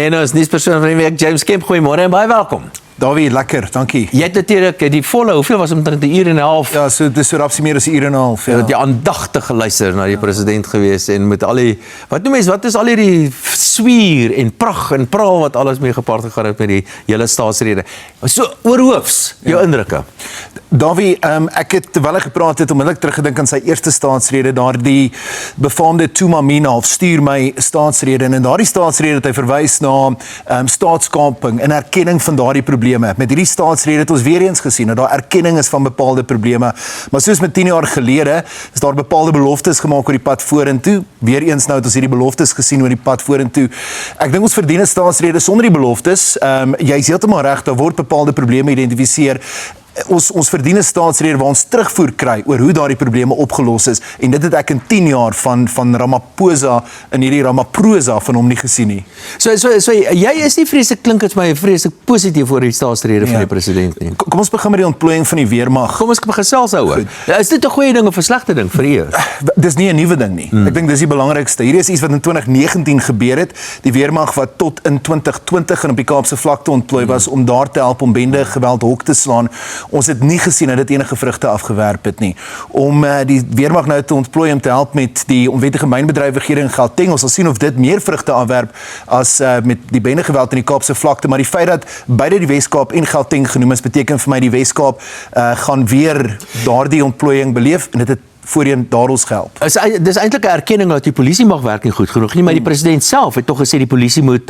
En ons nuuspersoon van die week, James Kemp, goeiemôre en baie welkom. Dawie, lekker, dankie. Jy het natuurlijk die volle, hoeveel was omtrent 'n uur en 'n half? Ja, so dis so rapsie meer as 'n uur en 'n half. Ja. Die aandagtig geluister na die president gewees en met al die, wat is al hierdie swier en prag en praal wat alles mee gepaard gegaan het met die hele staatsrede. So, oorhoofs, jou indrukke. Dawie, ek het terwyl hy gepraat het, onmiddellik teruggedink aan sy eerste staatsrede, daardie befaamde Tumamina of stuur my staatsrede, en in daardie staatsrede het hy verwys na staatskaping in erkenning van daardie probleme. Met hierdie staatsrede het ons weer eens gesien dat daar erkenning is van bepaalde probleme, maar soos met 10 jaar gelede is daar bepaalde beloftes gemaak oor die pad vorentoe. Weer eens nou het ons hierdie beloftes gesien oor die pad vorentoe. Ek dink ons verdien 'n staatsrede sonder die beloftes. Jy is heeltemal reg, daar word bepaalde probleme geïdentifiseer. Ons verdien 'n staatsrede waar ons terugvoer kry oor hoe daardie probleme opgelos is, en dit het ek in 10 jaar van Ramaphosa in hierdie Ramaphosa van hom nie gesien nie. So jy is nie vreeslik, klink het vir my vreeslik positief oor die staatsrede van die president nie. Kom ons begin met die ontplooiing van die weermag. Kom ons gesels daaroor. Is dit 'n goeie ding of 'n slegte ding vir u? Dis nie 'n nuwe ding nie. Ek dink dis die belangrikste. Hierdie is iets wat in 2019 gebeur het. Die weermag wat tot in 2020 en op die Kaapse vlakte ontplooi was om daar te help om bende geweld hok te slaan. Ons het nie gesien dat dit enige vrugte afgewerp het nie. Om die weermag nou te ontplooi om te help met die onwettige mynbedrywighede in Gauteng, ons sal sien of dit meer vrugte afwerp as met die bendegeweld in die Kaapse vlakte, maar die feit dat beide die Wes-Kaap en Gauteng genoem is, beteken vir my die Wes-Kaap gaan weer daardie ontplooiing beleef, en dit het voorheen daar ons gehelp. Dis eintlik 'n erkenning dat die polisie mag werk nie goed genoeg nie, maar die president self het tog gesê die polisie moet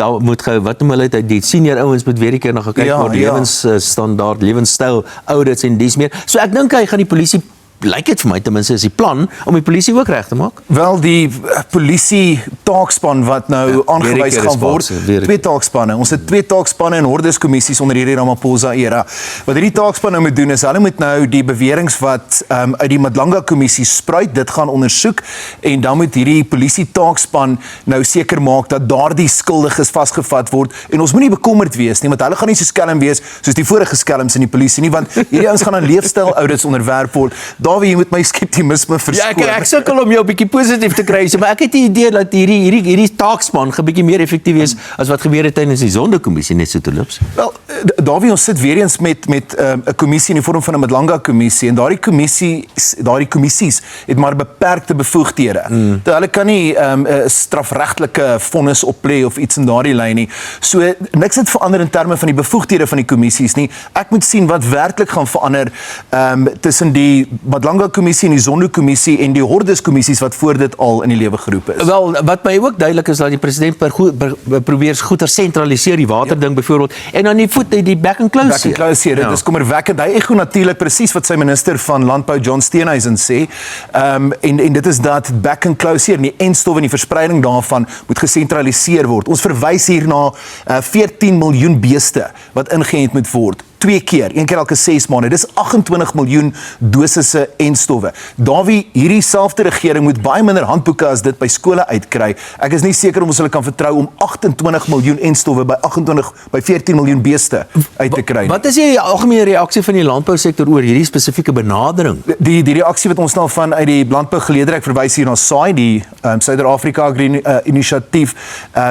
wat noem hulle dit, die senior ouens moet weer 'n keer na gekyk word, lewensstandaard, lewenstyl, audits en dis meer. So ek dink hy gaan die polisie, lyk dit vir my ten minste is die plan om die polisie ook reg te maak. Wel, die polisie taakspan wat nou aangewys gaan word, 2 taakspanne. Ons het 2 taakspanne en hordeskommissies onder hierdie Ramaphosa era. Wat hierdie taakspan nou moet doen is, hulle moet nou die beweringe wat uit die Madlanga kommissie spruit, dit gaan ondersoek, en dan moet hierdie polisie taakspan nou seker maak dat daardie skuldiges vasgevat word, en ons moenie bekommerd wees nie, want hulle gaan nie so skelm wees soos die vorige skelms in die polisie nie, want hierdie ouens gaan aan leefstyl audits onderwerp word. Dawie, jy moet my skeptisisme verskoon. Ja, ek sukkel om jou 'n bietjie positief te kry, maar ek het die idee dat hierdie taakspan 'n bietjie meer effektief is as wat gebeur het tydens die Sonderkommissie net so te loops. Wel, Dawie, ons sit weer eens met 'n kommissie in die vorm van 'n Madlanga kommissie, en daardie kommissies het maar beperkte bevoegdhede. Hulle kan nie 'n strafregtelike vonnis oplê of iets in daardie lyn nie. So niks het verander in terme van die bevoegdhede van die kommissies nie. Ek moet sien wat werklik gaan verander tussen die Madlanga kommissie en die Zondo-kommissie en die hordeskommissies wat voor dit al in die lewe geroep is. Wel, wat my ook duidelik is dat die president probeer goeder sentraliseer, die waterding byvoorbeeld, en dan die voet die back and close. Back and close, dit is kommerwekkend. Hy ego natuurlik presies wat sy minister van Landbou John Steenhuisen sê, en dit is dat back and close en die enstof en die verspreiding daarvan moet gesentraliseer word. Ons verwys hier na 14 miljoen beeste wat ingeënt moet word. 2 keer, 1 keer elke 6 maande. Dis 28 miljoen dosisse enstowwe. Dawie, hierdie selfde regering moet baie minder handboeke as dit by skole uitkry. Ek is nie seker of ons hulle kan vertrou om 28 miljoen enstowwe by 14 miljoen beeste uit te kry. Wat is die algemene reaksie van die landbousektor oor hierdie spesifieke benadering? Die reaksie wat ons nou van uit die landbougeleerders, ek verwys hier na SAI, die Suider-Afrika Agri-inisiatief,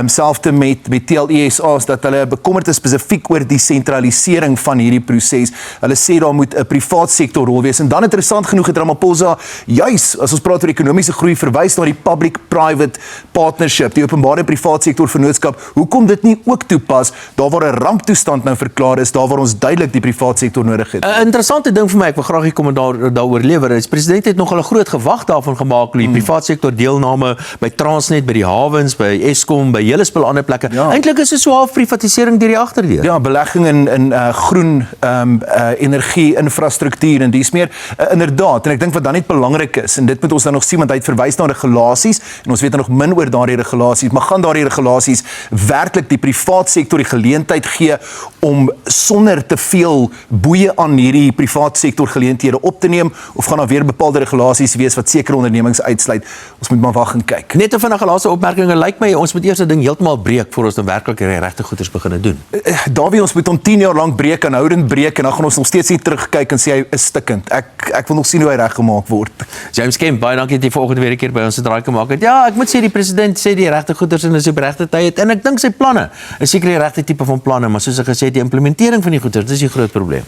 selfde met TLESA, dat hulle bekommerd is spesifiek oor die sentralisering van hierdie proses. Hulle sê daar moet 'n privaat sektor rol wees, en dan interessant genoeg het Ramaphosa juis, as ons praat oor ekonomiese groei, verwys na die public-private partnership, die openbare privaat sektor vennootskap. Hoekom dit nie ook toepas, daar waar 'n ramptoestand nou verklaar is, daar waar ons duidelik die privaat sektor nodig het? 'n Interessante ding vir my, ek wil graag die kommentaar daaroor lewer, is president het nogal 'n groot gewag daarvan gemaak, die privaat sektor deelname by Transnet, by die hawens, by Eskom, by hele spul ander plekke. Ja. Eintlik is dit so half privatisering deur die agterdeur. Ja, belegging in groen energie, infrastruktuur en dies meer. Inderdaad, en ek dink wat dan net belangrik is, en dit moet ons dan nog sien, want hy het verwys na regulasies, en ons weet nog min oor daardie regulasies, maar gaan daardie regulasies werklik die privaat sektor die geleentheid gee om sonder te veel boeie aan hierdie privaat sektor geleenthede op te neem, of gaan daar weer bepaalde regulasies wees wat sekere ondernemings uitsluit? Ons moet maar wag en kyk. Net 'n vinnige laaste opmerking, en lyk my ons moet eers 'n ding heeltemal breek voor ons dan werklik die regte goeders begin doen. Dawie, ons moet om 10 jaar lank breek aan aanhoudend breek en dan gaan ons nog steeds nie terugkyk en sê hy is stikkend. Ek wil nog sien hoe hy reggemaak word. James Kemp, baie dankie dat jy vanoggend weer 'n keer by ons 'n draai gemaak het. Ja, ek moet sê die president sê die regte goeders en is op regte tyd en ek dink sy planne is seker die regte tipe van planne, maar soos ek gesê het, die implementering van die goeders, dis die groot probleem.